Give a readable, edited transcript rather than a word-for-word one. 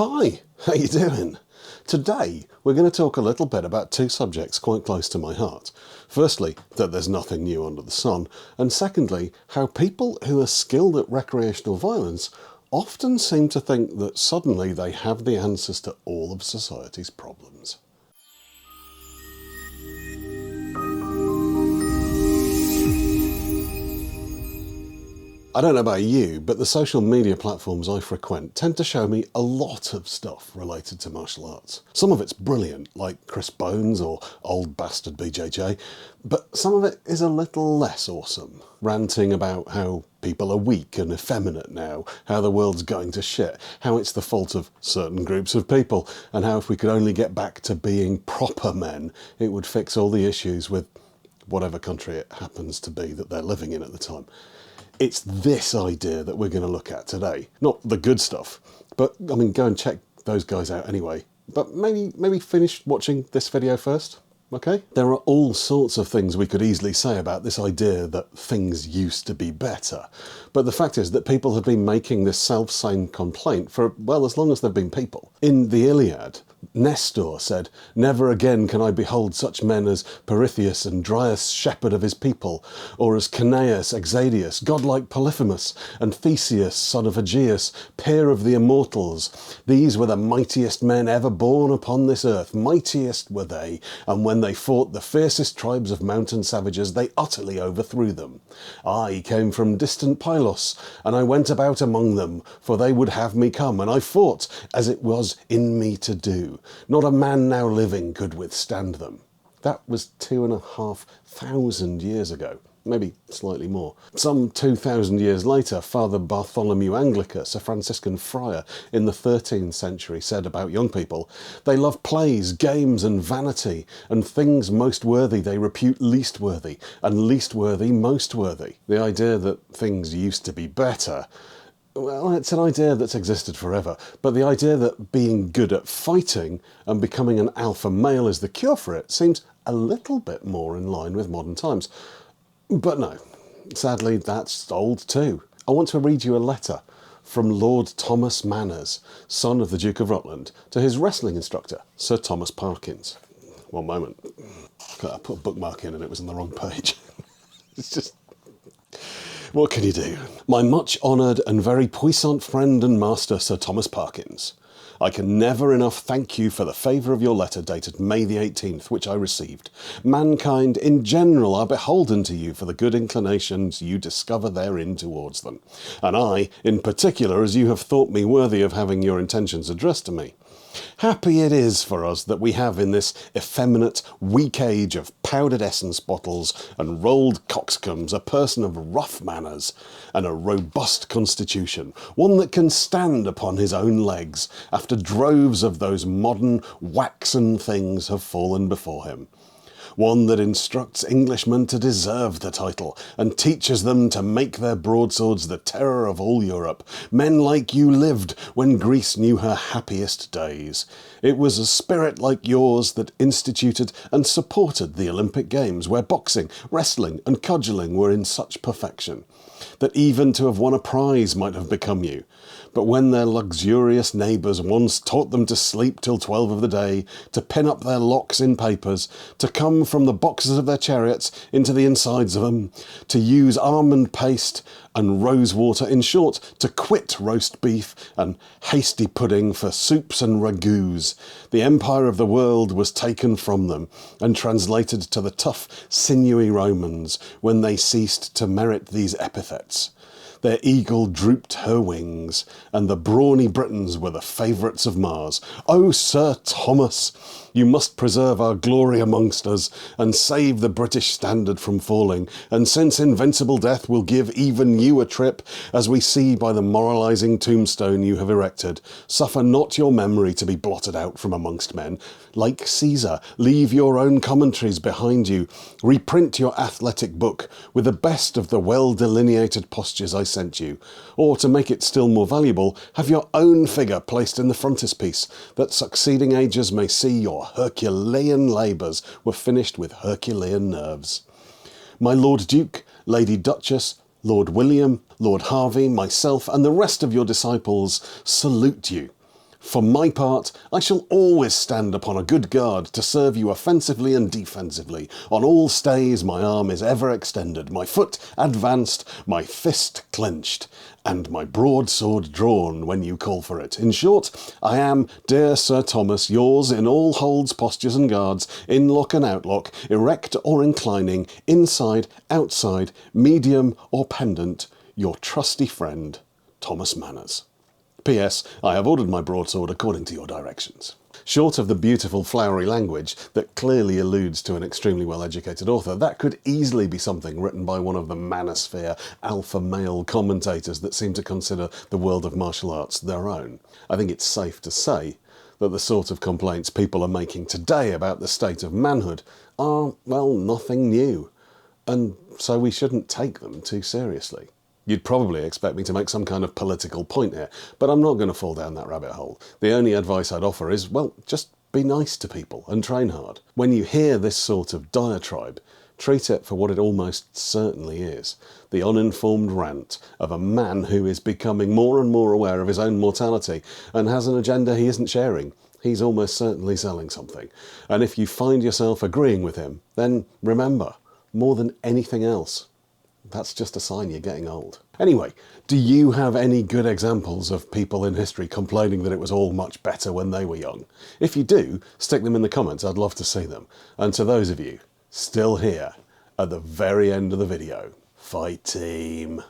Hi, how you doing? Today we're going to talk a little bit about two subjects quite close to my heart. Firstly, that there's nothing new under the sun, and secondly, how people who are skilled at recreational violence often seem to think that suddenly they have the answers to all of society's problems. I don't know about you, but the social media platforms I frequent tend to show me a lot of stuff related to martial arts. Some of it's brilliant, like Chris Bones or old bastard BJJ, but some of it is a little less awesome, ranting about how people are weak and effeminate now, how the world's going to shit, how it's the fault of certain groups of people, and how if we could only get back to being proper men, it would fix all the issues with whatever country it happens to be that they're living in at the time. It's this idea that we're going to look at today. Not the good stuff, but I mean, go and check those guys out anyway. But maybe finish watching this video first, okay? There are all sorts of things we could easily say about this idea that things used to be better. But the fact is that people have been making this self-same complaint for, well, as long as there have been people. In the Iliad, Nestor said, "Never again can I behold such men as Pirithous and Dryas, shepherd of his people, or as Ceneus, Exadius, godlike Polyphemus, and Theseus, son of Aegeus, peer of the immortals. These were the mightiest men ever born upon this earth, mightiest were they, and when they fought the fiercest tribes of mountain savages, they utterly overthrew them. I came from distant Pylos, and I went about among them, for they would have me come, and I fought as it was in me to do. Not a man now living could withstand them." That was 2,500 years ago, maybe slightly more. Some 2,000 years later, Father Bartholomew Anglicus, a Franciscan friar in the 13th century, said about young people, "They love plays, games and vanity, and things most worthy they repute least worthy, and least worthy most worthy." The idea that things used to be better, well, it's an idea that's existed forever, but the idea that being good at fighting and becoming an alpha male is the cure for it seems a little bit more in line with modern times. But no, sadly that's old too. I want to read you a letter from Lord Thomas Manners, son of the Duke of Rutland, to his wrestling instructor, Sir Thomas Parkins. One moment. I put a bookmark in and it was on the wrong page. It's just... what can you do? "My much honoured and very puissant friend and master, Sir Thomas Parkins. I can never enough thank you for the favour of your letter dated May the 18th, which I received. Mankind in general are beholden to you for the good inclinations you discover therein towards them, and I, in particular, as you have thought me worthy of having your intentions addressed to me. Happy it is for us that we have in this effeminate, weak age of powdered essence bottles and rolled coxcombs a person of rough manners and a robust constitution, one that can stand upon his own legs after droves of those modern waxen things have fallen before him. One that instructs Englishmen to deserve the title, and teaches them to make their broadswords the terror of all Europe. Men like you lived when Greece knew her happiest days. It was a spirit like yours that instituted and supported the Olympic Games, where boxing, wrestling and cudgelling were in such perfection, that even to have won a prize might have become you. But when their luxurious neighbours once taught them to sleep till 12 of the day, to pin up their locks in papers, to come from the boxes of their chariots into the insides of them, to use almond paste and rose water, in short, to quit roast beef and hasty pudding for soups and ragouts, the empire of the world was taken from them and translated to the tough, sinewy Romans when they ceased to merit these epithets. Their eagle drooped her wings, and the brawny Britons were the favourites of Mars. Oh, Sir Thomas, you must preserve our glory amongst us, and save the British standard from falling, and since invincible death will give even you a trip, as we see by the moralising tombstone you have erected, suffer not your memory to be blotted out from amongst men. Like Caesar, leave your own commentaries behind you, reprint your athletic book, with the best of the well-delineated postures I sent you, or to make it still more valuable, have your own figure placed in the frontispiece, that succeeding ages may see your Herculean labours were finished with Herculean nerves. My Lord Duke, Lady Duchess, Lord William, Lord Harvey, myself, and the rest of your disciples salute you. For my part, I shall always stand upon a good guard to serve you offensively and defensively. On all stays my arm is ever extended, my foot advanced, my fist clenched, and my broadsword drawn when you call for it. In short, I am, dear Sir Thomas, yours in all holds, postures and guards, inlock and outlock, erect or inclining, inside, outside, medium or pendant, your trusty friend, Thomas Manners. P.S. I have ordered my broadsword according to your directions. Short of the beautiful flowery language that clearly alludes to an extremely well-educated author, that could easily be something written by one of the manosphere alpha male commentators that seem to consider the world of martial arts their own. I think it's safe to say that the sort of complaints people are making today about the state of manhood are, well, nothing new, and so we shouldn't take them too seriously. You'd probably expect me to make some kind of political point here, but I'm not going to fall down that rabbit hole. The only advice I'd offer is, well, just be nice to people and train hard. When you hear this sort of diatribe, treat it for what it almost certainly is. The uninformed rant of a man who is becoming more and more aware of his own mortality and has an agenda he isn't sharing. He's almost certainly selling something. And if you find yourself agreeing with him, then remember, more than anything else, that's just a sign you're getting old. Anyway, do you have any good examples of people in history complaining that it was all much better when they were young? If you do, stick them in the comments, I'd love to see them. And to those of you still here at the very end of the video, fight team.